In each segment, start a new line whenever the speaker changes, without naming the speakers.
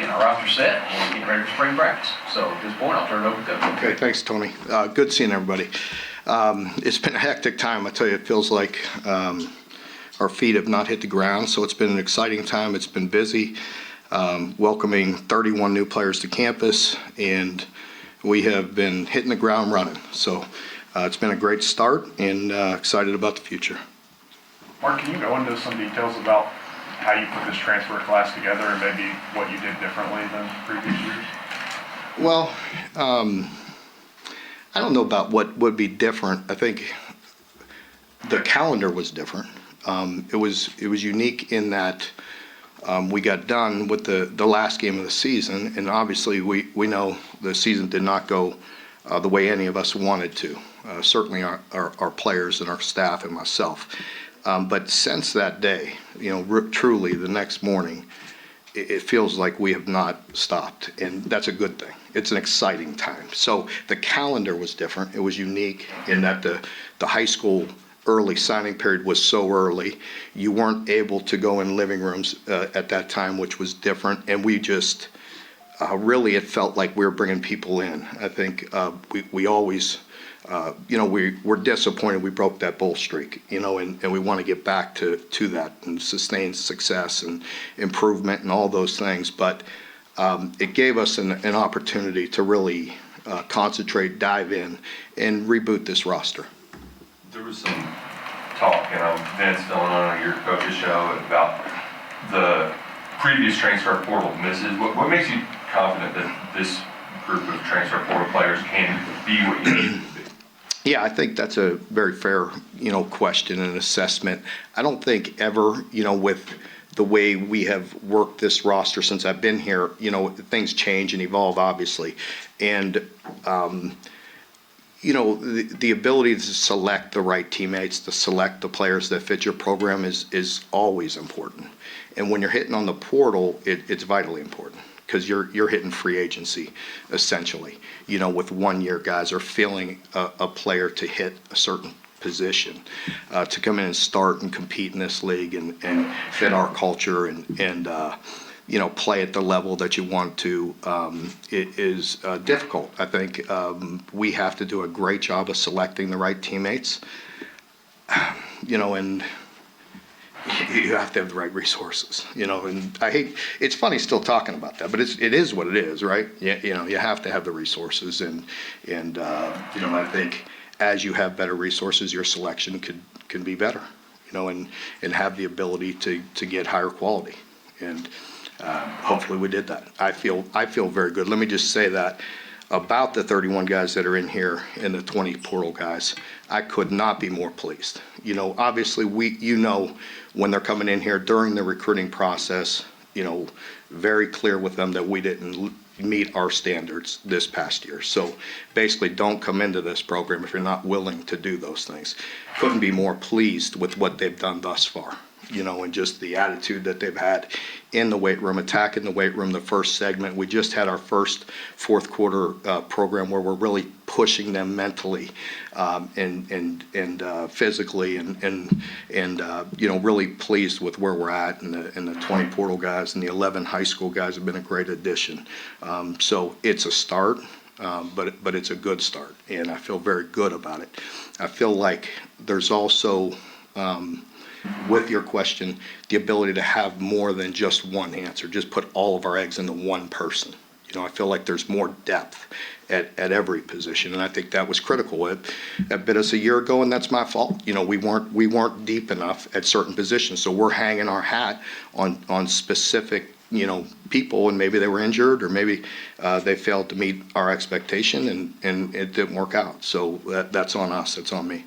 getting our roster set and getting ready for spring practice. So at this point, I'll turn it over to Coach.
Okay, thanks, Tony. Good seeing everybody. It's been a hectic time. I tell you, it feels like our feet have not hit the ground, so it's been an exciting time. It's been busy, welcoming 31 new players to campus, and we have been hitting the ground running. So it's been a great start, and excited about the future.
Mark, can you go into some details about how you put this transfer class together and maybe what you did differently than previous years?
Well, I don't know about what would be different. I think the calendar was different. It was unique in that we got done with the last game of the season, and obviously we know the season did not go the way any of us wanted to. Certainly our players and our staff and myself. But since that day, truly the next morning, it feels like we have not stopped, and that's a good thing. It's an exciting time. So the calendar was different. It was unique in that the high school early signing period was so early. You weren't able to go in living rooms at that time, which was different, and we just really, it felt like we were bringing people in. I think we always we're disappointed we broke that bowl streak, and we want to get back to that and sustain success and improvement and all those things. But it gave us an opportunity to really concentrate, dive in, and reboot this roster.
There was some talk, Vince filling on your coach's show about the previous transfer portal misses. What makes you confident that this group of transfer portal players can be what you need them to be?
Yeah, I think that's a very fair, question and assessment. I don't think ever, with the way we have worked this roster since I've been here, things change and evolve, obviously. And, the ability to select the right teammates, to select the players that fit your program is always important. And when you're hitting on the portal, it's vitally important, because you're hitting free agency, essentially, with 1 year guys, or filling a player to hit a certain position, to come in and start and compete in this league and fit our culture and play at the level that you want to. It is difficult. I think we have to do a great job of selecting the right teammates, and you have to have the right resources, and it's funny still talking about that, but it is what it is, right? You have to have the resources, and I think as you have better resources, your selection can be better, and have the ability to get higher quality, and hopefully we did that. I feel very good. Let me just say that about the 31 guys that are in here and the 20 portal guys, I could not be more pleased. Obviously when they're coming in here during the recruiting process, very clear with them that we didn't meet our standards this past year. So basically, don't come into this program if you're not willing to do those things. Couldn't be more pleased with what they've done thus far, and just the attitude that they've had in the weight room, attacking the weight room, the first segment. We just had our first fourth quarter program where we're really pushing them mentally and physically, and really pleased with where we're at. And the 20 portal guys and the 11 high school guys have been a great addition. So it's a start, but it's a good start, and I feel very good about it. I feel like there's also, with your question, the ability to have more than just one answer, just put all of our eggs into one person. I feel like there's more depth at every position, and I think that was critical. It bit us a year ago, and that's my fault. We weren't deep enough at certain positions, so we're hanging our hat on specific people, and maybe they were injured, or maybe they failed to meet our expectation, and it didn't work out. So that's on us. It's on me.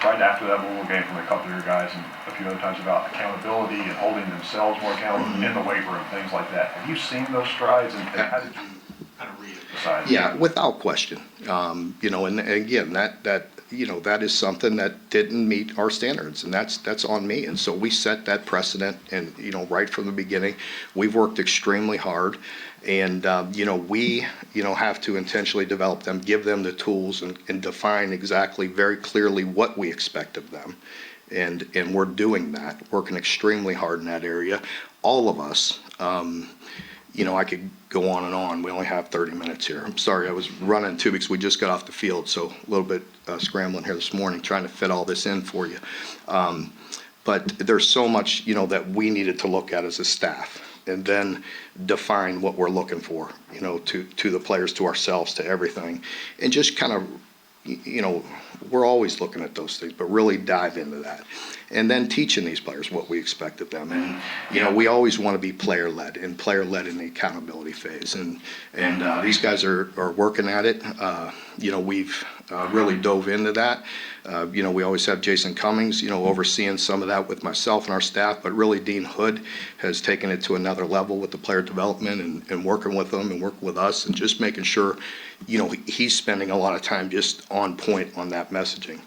Right after that Louisville game from a couple of your guys and a few other times about accountability and holding themselves more accountable in the weight room, things like that. Have you seen those strides, and how did you kind of read it besides?
Yeah, without question. And again, that is something that didn't meet our standards, and that's on me. And so we set that precedent, and right from the beginning, we've worked extremely hard. And we have to intentionally develop them, give them the tools, and define exactly very clearly what we expect of them. And we're doing that, working extremely hard in that area. All of us, I could go on and on. We only have 30 minutes here. I'm sorry, I was running too because we just got off the field, so a little bit scrambling here this morning, trying to fit all this in for you. But there's so much, that we needed to look at as a staff and then define what we're looking for, to the players, to ourselves, to everything. And just kind of, we're always looking at those things, but really dive into that. And then teaching these players what we expect of them. And, we always want to be player-led in the accountability phase. And these guys are working at it. We've really dove into that. We always have Jason Cummings, overseeing some of that with myself and our staff, but really Dean Hood has taken it to another level with the player development and working with them and working with us and just making sure, he's spending a lot of time just on point on that messaging.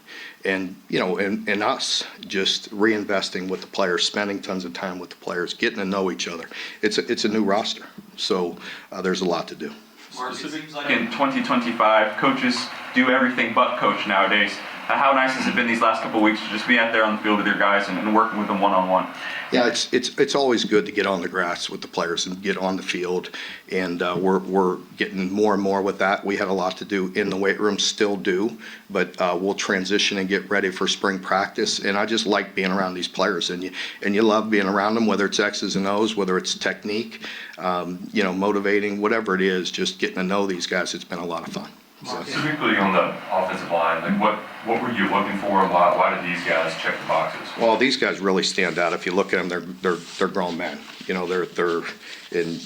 And, and us just reinvesting with the players, spending tons of time with the players, getting to know each other. It's a new roster, so there's a lot to do.
Mark, it seems like in 2025, coaches do everything but coach nowadays. How nice has it been these last couple of weeks to just be out there on the field with your guys and working with them one-on-one?
Yeah, it's always good to get on the grass with the players and get on the field, and we're getting more and more with that. We had a lot to do in the weight room, still do, but we'll transition and get ready for spring practice. And I just like being around these players, and you love being around them, whether it's X's and O's, whether it's technique, motivating, whatever it is. Just getting to know these guys, it's been a lot of fun. So.
Specifically on the offensive line, like what were you looking for, and why did these guys check the boxes?
Well, these guys really stand out. If you look at them, they're grown men. They're in.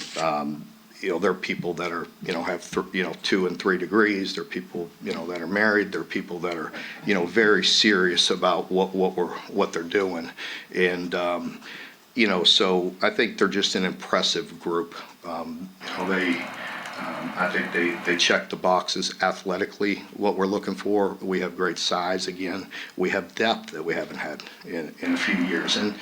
They're people that are, have 2 and 3 degrees. They're people, that are married. They're people that are, very serious about what they're doing. And, so I think they're just an impressive group. I think they check the boxes athletically, what we're looking for. We have great size again. We have depth that we haven't had in a few years. And,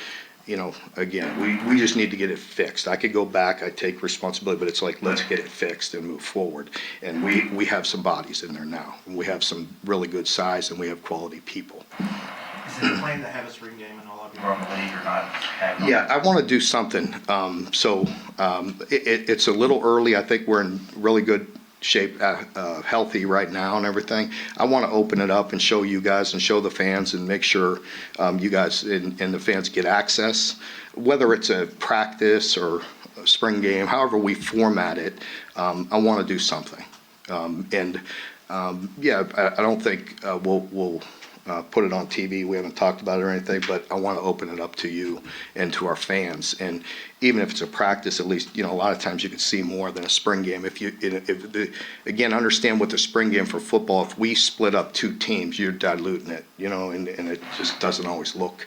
again, we just need to get it fixed. I could go back, I take responsibility, but it's like, let's get it fixed and move forward. And we have some bodies in there now. And we have some really good size, and we have quality people.
Is it a plan to have a spring game and all of you around the league or not?
Yeah, I want to do something. It's a little early. I think we're in really good shape, healthy right now and everything. I want to open it up and show you guys and show the fans and make sure you guys and the fans get access, whether it's a practice or a spring game, however we format it. I want to do something. I don't think we'll put it on TV. We haven't talked about it or anything, but I want to open it up to you and to our fans. And even if it's a practice, at least, a lot of times you can see more than a spring game. Again, understand with the spring game for football, if we split up 2 teams, you're diluting it, and it just doesn't always look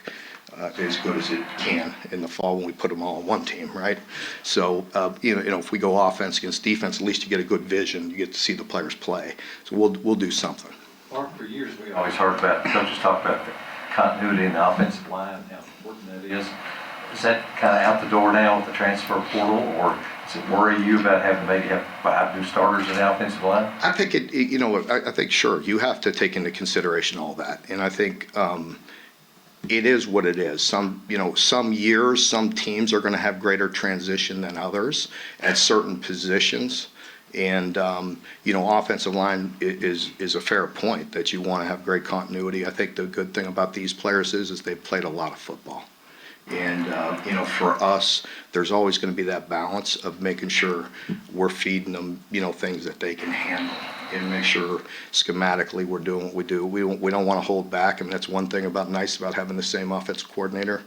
as good as it can in the fall when we put them all on one team, right? So, if we go offense against defense, at least you get a good vision. You get to see the players play. So we'll do something.
Mark, for years we always heard about, coaches talk about the continuity in the offensive line, how important that is. Is that kind of out the door now with the transfer portal, or does it worry you about having to maybe have 5 new starters in the offensive line?
I think I think sure, you have to take into consideration all that. And I think it is what it is. Some years, some teams are going to have greater transition than others at certain positions. And, offensive line is a fair point that you want to have great continuity. I think the good thing about these players is they've played a lot of football. And, for us, there's always going to be that balance of making sure we're feeding them, things that they can handle and make sure schematically we're doing what we do. We don't want to hold back. I mean, that's one thing about having the same offensive coordinator.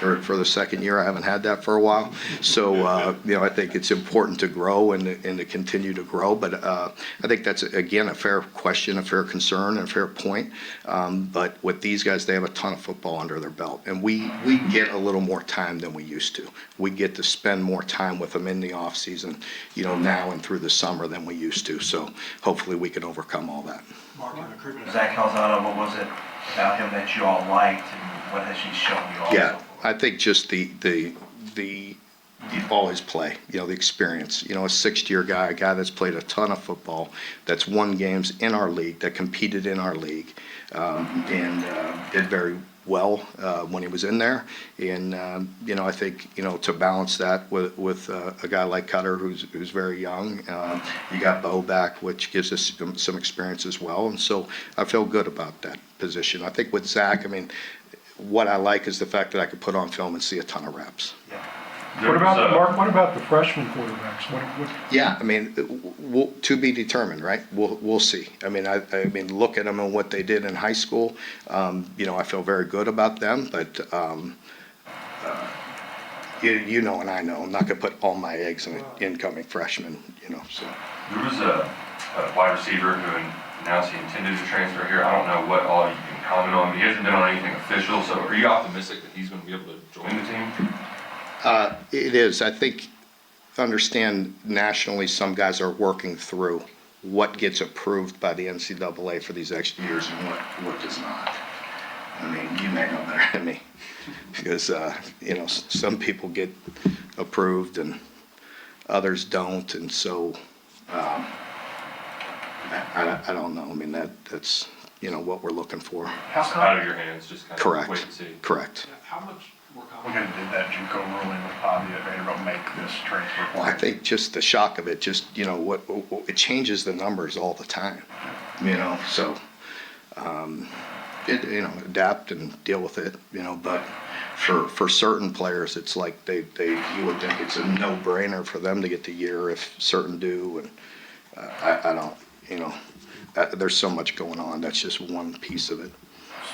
For the second year, I haven't had that for a while. So, I think it's important to grow and to continue to grow. But I think that's, again, a fair question, a fair concern, and a fair point. But with these guys, they have a ton of football under their belt. And we get a little more time than we used to. We get to spend more time with them in the off season, now and through the summer than we used to. So hopefully we can overcome all that.
Mark, in recruitment, Zach Calzado, what was it about him that you all liked, and what has he shown you all?
Yeah, I think just the all his play, the experience. A 6th-year guy, a guy that's played a ton of football, that's won games in our league, that competed in our league, and did very well when he was in there. And, I think, to balance that with a guy like Cutter who's very young, you got Bo back, which gives us some experience as well. And so I feel good about that position. I think with Zach, what I like is the fact that I could put on film and see a ton of reps.
What about, Mark, what about the freshman quarterbacks? What?
Yeah, to be determined, right? We'll see. I mean, look at them and what they did in high school. I feel very good about them, but and I know I'm not going to put all my eggs in an incoming freshman. So
There was a wide receiver who announced he intended to transfer here. I don't know what all you can comment on, but he hasn't been on anything official. So are you optimistic that he's going to be able to join the team?
It is. I think, understand nationally, some guys are working through what gets approved by the NCAA for these extra years and what does not. You may know better than me because, some people get approved and others don't. And so, I don't know. That's, what we're looking for.
How
Out of your hands, just kind of
Correct.
wait and see.
Correct.
How much more complicated did that JUCO ruling with Bobby at Vanderbilt make this transfer
Well, I
portal?
think just the shock of it, what it changes the numbers all the time, so, adapt and deal with it, but for certain players, it's like you would think it's a no-brainer for them to get the year if certain do, and I don't, there's so much going on. That's just one piece of it.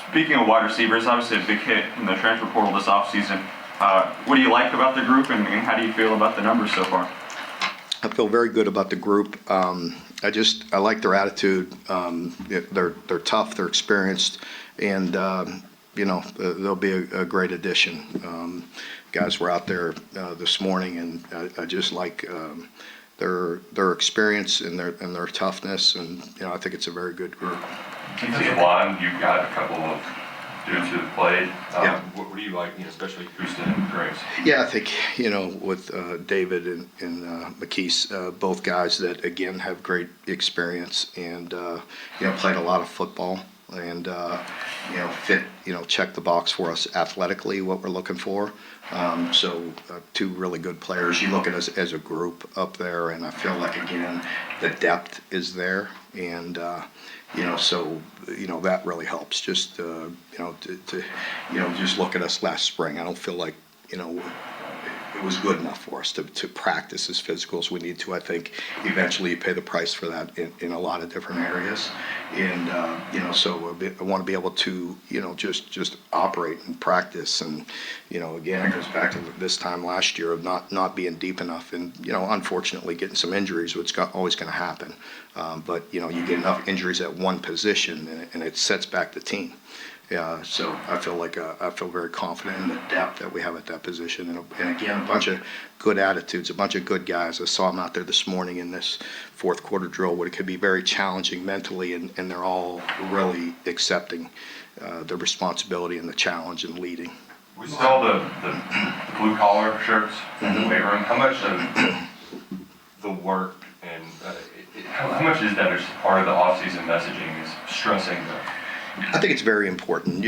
Speaking of wide receivers, obviously a big hit in the transfer portal this offseason. What do you like about the group, and how do you feel about the numbers so far?
I feel very good about the group. I like their attitude. They're tough, they're experienced, and they'll be a great addition. Guys were out there this morning, and I just like their experience and their toughness, and I think it's a very good group.
Defensive line, you've got a couple of dudes who have played.
Yeah.
What do you like, especially Houston and Graves?
Yeah, I think, with David and McKees, both guys that, again, have great experience and, played a lot of football and, fit, check the box for us athletically, what we're looking for. So two really good players. You look at us as a group up there, and I feel like, again, the depth is there. And, so, that really helps. Just, to just look at us last spring. I don't feel like, it was good enough for us to practice as physical as we need to. I think eventually you pay the price for that in a lot of different areas. And, so I want to be able to, just operate and practice. And, again, it goes back to this time last year of not being deep enough and, unfortunately getting some injuries, which is always going to happen. But, you get enough injuries at one position and it sets back the team. Yeah, so I feel very confident in the depth that we have at that position, and again, a bunch of good attitudes, a bunch of good guys. I saw them out there this morning in this fourth quarter drill, where it could be very challenging mentally, and they're all really accepting the responsibility and the challenge and leading.
We saw the blue collar shirts in the weight room. How much of the work and how much is that as part of the off-season messaging is stressing the?
I think it's very important.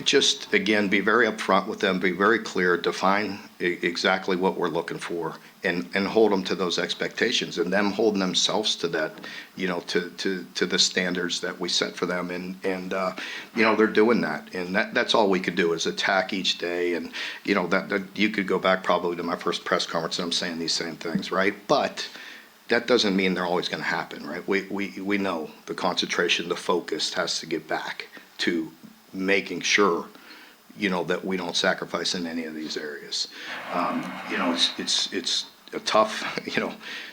Just, again, be very upfront with them, be very clear, define exactly what we're looking for, and hold them to those expectations, and them holding themselves to that, to the standards that we set for them. And they're doing that. And that's all we could do is attack each day. And, that you could go back probably to my first press conference and I'm saying these same things, right? But that doesn't mean they're always going to happen, right? We know the concentration, the focus has to get back to making sure, that we don't sacrifice in any of these areas. It's a tough,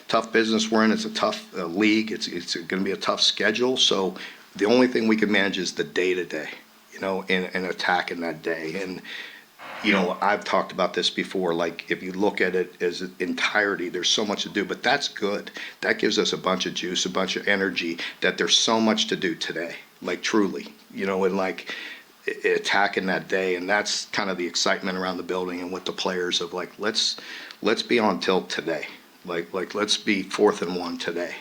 tough business we're in. It's a tough league. It's going to be a tough schedule. So the only thing we can manage is the day-to-day, and attacking that day. And I've talked about this before, like if you look at it as an entirety, there's so much to do, but that's good. That gives us a bunch of juice, a bunch of energy, that there's so much to do today, like truly, and like attacking that day. And that's kind of the excitement around the building and with the players of like, let's be on tilt today. Like let's be 4th and 1 today.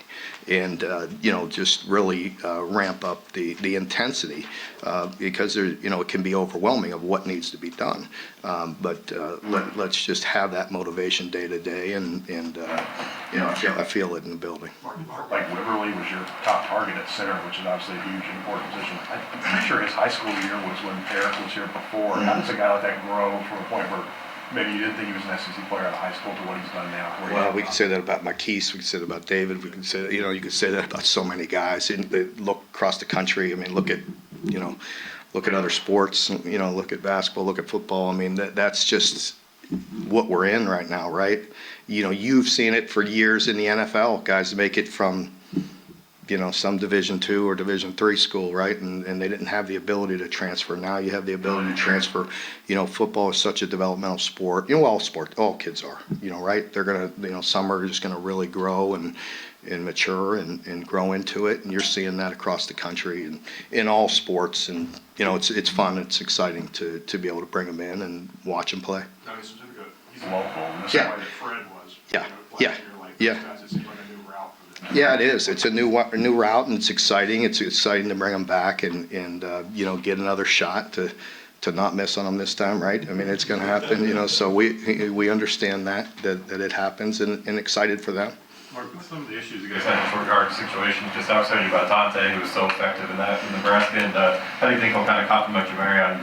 And, just really ramp up the intensity because it can be overwhelming of what needs to be done. But let's just have that motivation day to day and I feel it in the building.
Like Wiverly was your top target at center, which is obviously a huge and important position. I'm pretty sure his high school year was when Eric was here before. How does a guy like that grow from a point where maybe you didn't think he was an SEC player out of high school to what he's done now?
Well, we can say that about Marquise, we can say that about David, we can say, you can say that about so many guys. And they look across the country, I mean, look at other sports, look at basketball, look at football. I mean, that's just what we're in right now, right? You've seen it for years in the NFL, guys make it from, some Division II or Division III school, right? And they didn't have the ability to transfer. Now you have the ability to transfer. Football is such a developmental sport. All kids are, right? They're gonna, some are just gonna really grow and mature and grow into it. And you're seeing that across the country and in all sports. And, it's fun. It's exciting to be able to bring them in and watch them play.
No, he's local, and that's
Yeah.
the way that Fred was.
Yeah.
Last
Yeah.
year, like,
Yeah.
those guys, it seemed like a new route for them.
Yeah, it is. It's a new route, and it's exciting. It's exciting to bring them back and get another shot to not miss on them this time, right? I mean, it's going to happen, so we understand that it happens and excited for them.
Mark, what's some of the issues you guys had in short yard situations? Just how excited about Dante, who was so effective in that in Nebraska, and how do you think he'll kind of complement you, Marion,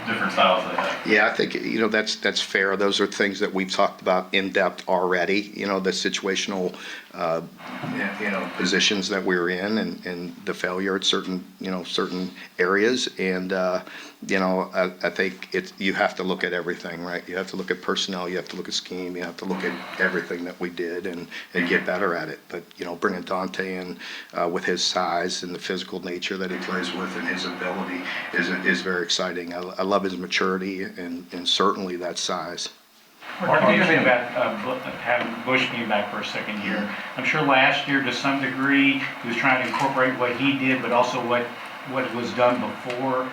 the different styles they have?
Yeah, I think, that's fair. Those are things that we've talked about in depth already, the situational, positions that we're in and the failure at certain areas. And, I think you have to look at everything, right? You have to look at personnel, you have to look at scheme, you have to look at everything that we did and get better at it. But, bringing Dante in with his size and the physical nature that he plays with and his ability is very exciting. I love his maturity and certainly that size.
What do you think about having Bush being back for a second year? I'm sure last year, to some degree, he was trying to incorporate what he did, but also what was done before.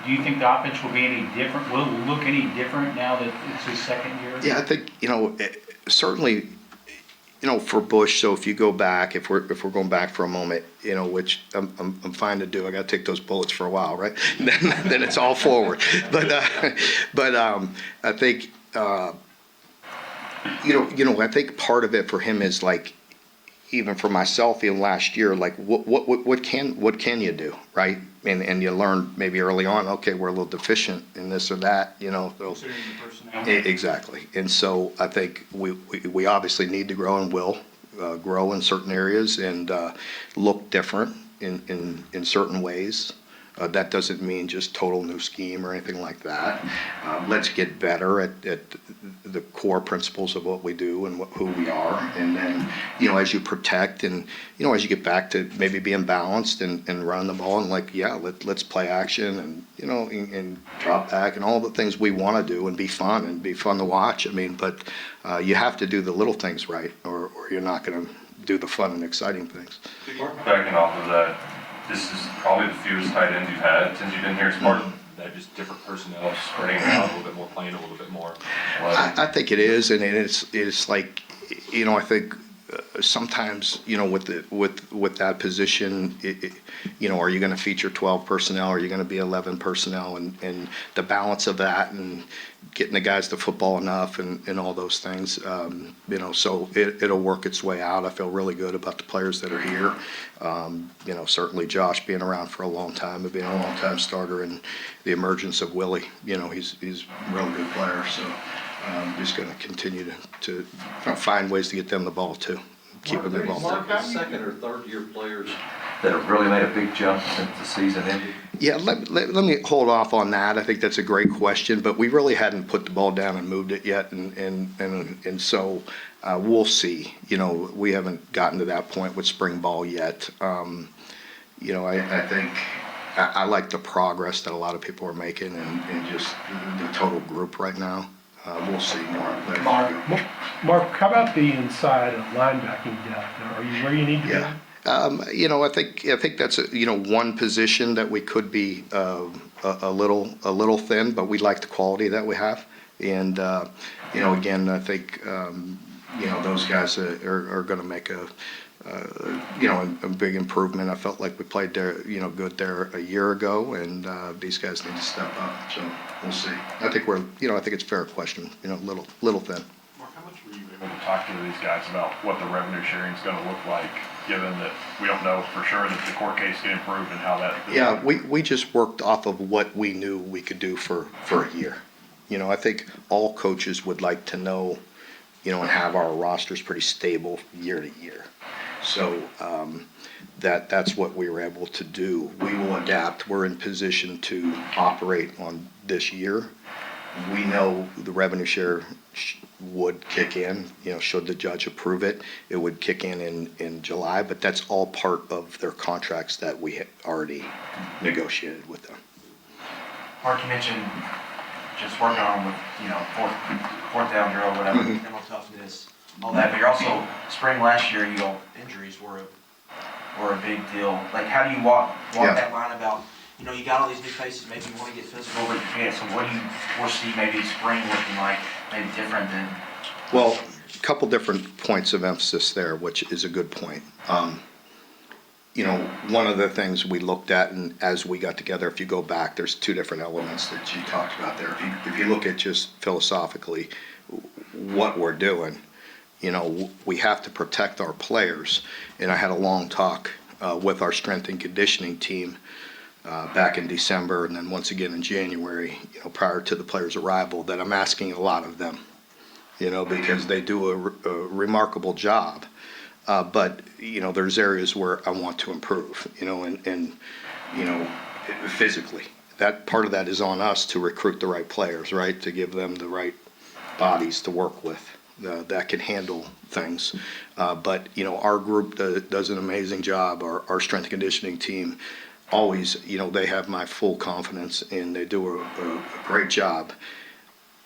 Do you think the offense will be any different? Will it look any different now that it's his second year?
Yeah, I think, certainly, for Bush, so if you go back, if we're going back for a moment, which I'm fine to do, I got to take those bullets for a while, right? then it's all forward. But I think, I think part of it for him is like, even for myself, even last year, like what can you do, right? And you learn maybe early on, okay, we're a little deficient in this or that,
Considering the personnel.
Exactly. And so I think we obviously need to grow and will grow in certain areas and look different in certain ways. That doesn't mean just total new scheme or anything like that. Let's get better at the core principles of what we do and who we are. And then, as you protect and, as you get back to maybe being balanced and run the ball and let's play action and, and drop back and all the things we want to do and be fun to watch. I mean, but you have to do the little things right or you're not going to do the fun and exciting things.
Backing off of that, this is probably the fewest tight ends you've had since you've been here. It's part of that, just different personnel, spreading around a little bit more, playing a little bit more.
I think it is, and it's like, I think sometimes, with that position, are you going to feature 12 personnel? Are you going to be 11 personnel? And the balance of that and getting the guys to football enough and all those things, so it'll work its way out. I feel really good about the players that are here. Certainly Josh being around for a long time, being a long-time starter, and the emergence of Willie, he's a real good player. So just going to continue to find ways to get them the ball too. Keep them involved.
Mark, second or third year players that have really made a big jump since the season ended?
Yeah, let me hold off on that. I think that's a great question, but we really hadn't put the ball down and moved it yet, and so we'll see. We haven't gotten to that point with spring ball yet. I think I like the progress that a lot of people are making and just the total group right now. We'll see more.
Mark, how about the inside of linebacking depth? Are you where you need to be?
Yeah. I think that's one position that we could be a little thin, but we like the quality that we have. And again, I think you know, those guys are gonna make you know, a big improvement. I felt like we played there, you know, good there a year ago, and these guys need to step up, so we'll see. I think I think it's a fair question, you know, little thin.
Mark, how much were you able to talk to these guys about what the revenue sharing is gonna look like, given that we don't know for sure that the court case can improve and how that?
Yeah, we just worked off of what we knew we could do for a year. You know, I think all coaches would like to know, you know, and have our rosters pretty stable year to year. So that's what we were able to do. We will adapt. We're in position to operate on this year. We know the revenue share would kick in, you know, should the judge approve it. It would kick in July, but that's all part of their contracts that we had already negotiated with them.
Mark, you mentioned just working on with, you know, fourth down drill, whatever, mental toughness, all that, but you're also, spring last year, you know, injuries were a big deal. Like, how do you walk that line about, you know, you got all these new faces, maybe you want to get physical, but you can't, so what do you foresee maybe spring looking like, maybe different than?
Well, a couple different points of emphasis there, which is a good point. You know, one of the things we looked at, and as we got together, if you go back, there's two different elements that you talked about there. If you look at just philosophically what we're doing, you know, we have to protect our players. And I had a long talk with our strength and conditioning team back in December, and then once again in January, you know, prior to the players' arrival, that I'm asking a lot of them, you know, because they do a remarkable job. But, you know, there's areas where I want to improve, you know, and you know, physically. That part of that is on us to recruit the right players, right, to give them the right bodies to work with that can handle things. But, you know, our group does an amazing job. Our strength and conditioning team always, you know, they have my full confidence, and they do a great job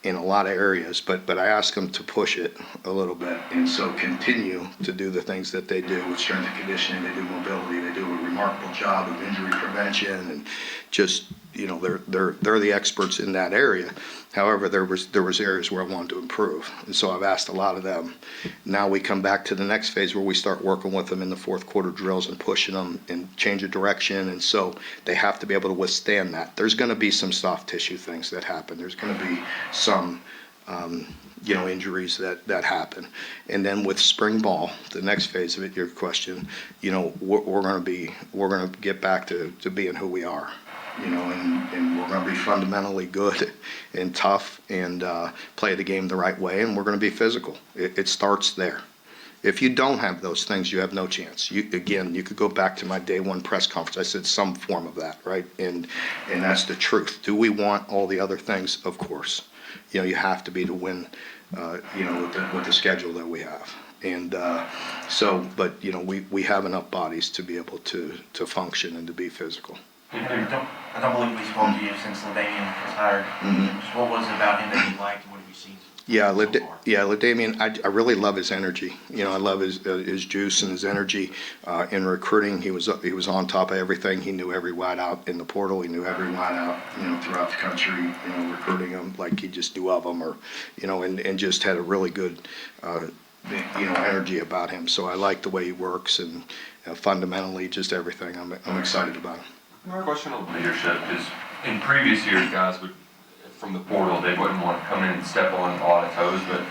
in a lot of areas, but I ask them to push it a little bit, and so continue to do the things that they do with strength and conditioning. They do mobility. They do a remarkable job of injury prevention, and just, you know, they're the experts in that area. However, there was areas where I wanted to improve, and so I've asked a lot of them. Now we come back to the next phase where we start working with them in the fourth quarter drills and pushing them and change of direction, and so they have to be able to withstand that. There's going to be some soft tissue things that happen. There's going to be some you know, injuries that happen. And then with spring ball, the next phase of it, your question, you know, we're going to get back to being who we are. You know, and we're going to be fundamentally good and tough and play the game the right way, and we're going to be physical. It starts there. If you don't have those things, you have no chance. You could go back to my day one press conference. I said some form of that, right? And that's the truth. Do we want all the other things? Of course. You know, you have to be to win, you know, with the schedule that we have. And so, but, you know, we have enough bodies to be able to function and to be physical.
I don't believe we spoke to you since LaDamian was hired. Mm-hmm. What was it about him that you liked, and what have you seen so far?
LaDamian, I really love his energy. You know, I love his juice and his energy in recruiting. He was on top of everything. He knew every wide out in the portal. He knew every wide out, you know, throughout the country. You know, recruiting them like he just knew of them, or, you know, and just had a really good, you know, energy about him. So I like the way he works, and fundamentally just everything. I'm excited about him.
My question on leadership is, in previous years, guys would, from the portal, they wouldn't want to come in and step on a lot of toes, but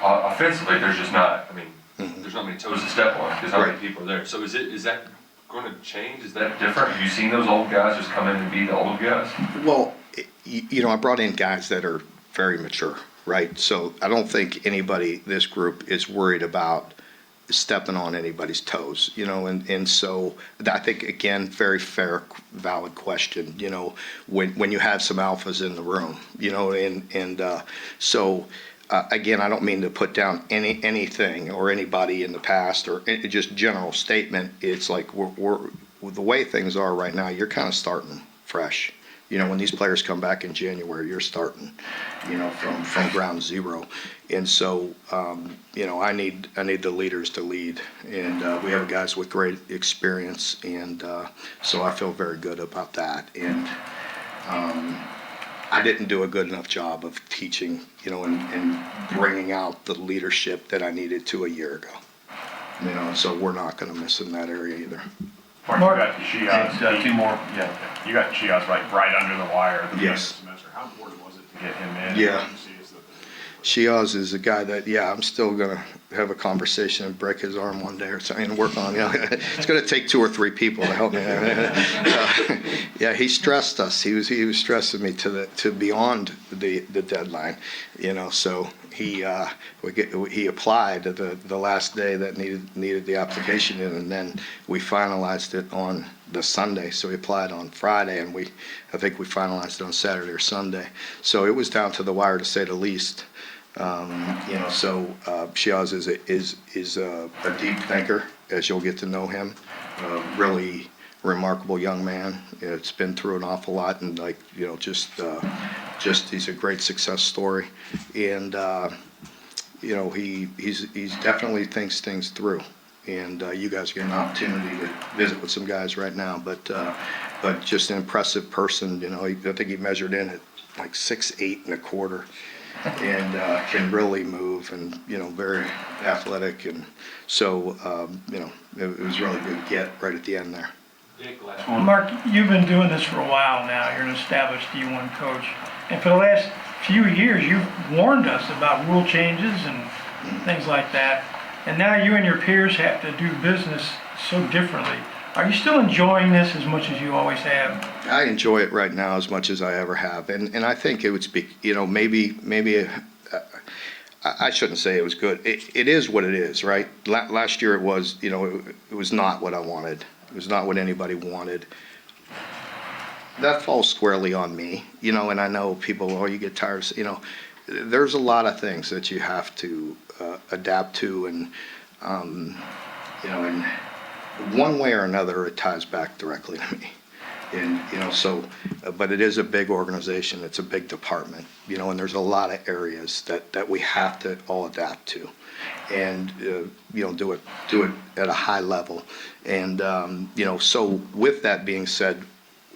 offensively, there's just not, I mean, there's not many toes to step on because how many people are there. So is that going to change? Is that different? Have you seen those old guys just come in and be the old guys?
Well, you know, I brought in guys that are very mature, right? So I don't think anybody, this group, is worried about stepping on anybody's toes, you know, and so I think, again, very fair, valid question, you know, when you have some alphas in the room, you know, and so again, I don't mean to put down anything or anybody in the past, or just general statement. It's like we're the way things are right now, you're kind of starting fresh. You know, when these players come back in January, you're starting, you know, from ground zero. And so, you know, I need the leaders to lead. And we have guys with great experience. And so I feel very good about that. And I didn't do a good enough job of teaching, you know, and bringing out the leadership that I needed to a year ago. You know, so we're not going to miss in that area either.
Mark, you got Shiaz.
Two more, yeah.
You got Shiaz right under the wire at the beginning of
Yes.
the semester. How important was it to get him in?
Yeah.
What do you see as the-
Shiaz is a guy that, yeah, I'm still gonna have a conversation and break his arm one day or something and work on, it's gonna take 2 or 3 people to help me. Yeah, he stressed us. He was stressing me to beyond the deadline, you know, so he applied the last day that needed the application in, and then we finalized it on the Sunday. So he applied on Friday, and I think we finalized it on Saturday or Sunday. So it was down to the wire, to say the least. You know, so Shiaz is a deep thinker, as you'll get to know him. Really remarkable young man. It's been through an awful lot, and like, you know, just he's a great success story. And you know, he's definitely thinks things through. And you guys get an opportunity to visit with some guys right now, but just an impressive person. You know, I think he measured in at like 6'8" and a quarter. And can really move, and you know, very athletic, and so you know, it was really good get right at the end there.
Mark, you've been doing this for a while now. You're an established D1 coach, and for the last few years, you've warned us about rule changes and things like that. And now you and your peers have to do business so differently. Are you still enjoying this as much as you always have?
I enjoy it right now as much as I ever have, and I think it would speak. You know, maybe I shouldn't say it was good. It is what it is, right? Last year it was, you know, it was not what I wanted. It was not what anybody wanted. That falls squarely on me, you know. And I know people, oh, you get tired. You know, there's a lot of things that you have to adapt to, and you know, and one way or another, it ties back directly to me. And, you know, so, but it is a big organization. It's a big department, you know, and there's a lot of areas that we have to all adapt to, and, you know, do it at a high level. And, you know, so with that being said,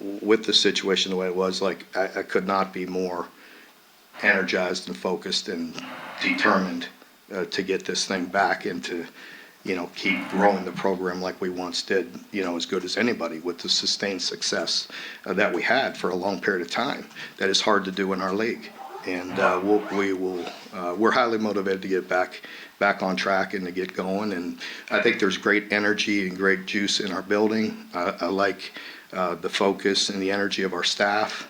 with the situation the way it was, like, I could not be more energized and focused and determined to get this thing back into, you know, keep growing the program like we once did, you know, as good as anybody, with the sustained success that we had for a long period of time. That is hard to do in our league. And we're highly motivated to get back on track and to get going. And I think there's great energy and great juice in our building. I like the focus and the energy of our staff.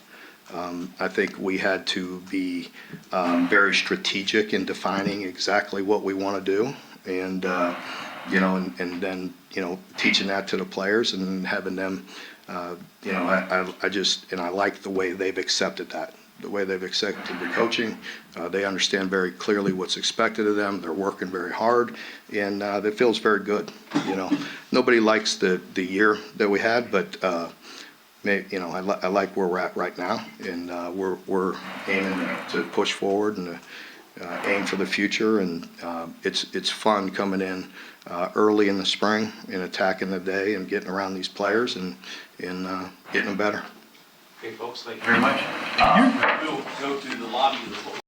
I think we had to be very strategic in defining exactly what we want to do. And you know, and then, you know, teaching that to the players and having them, you know, I like the way they've accepted that, the way they've accepted the coaching. They understand very clearly what's expected of them. They're working very hard, and it feels very good. You know, nobody likes the year that we had, but you know, I like where we're at right now, and we're aiming to push forward and aim for the future. And it's fun coming in early in the spring and attacking the day and getting around these players and getting them better.
Okay, folks, thank you very much.
We'll go to the lobby of the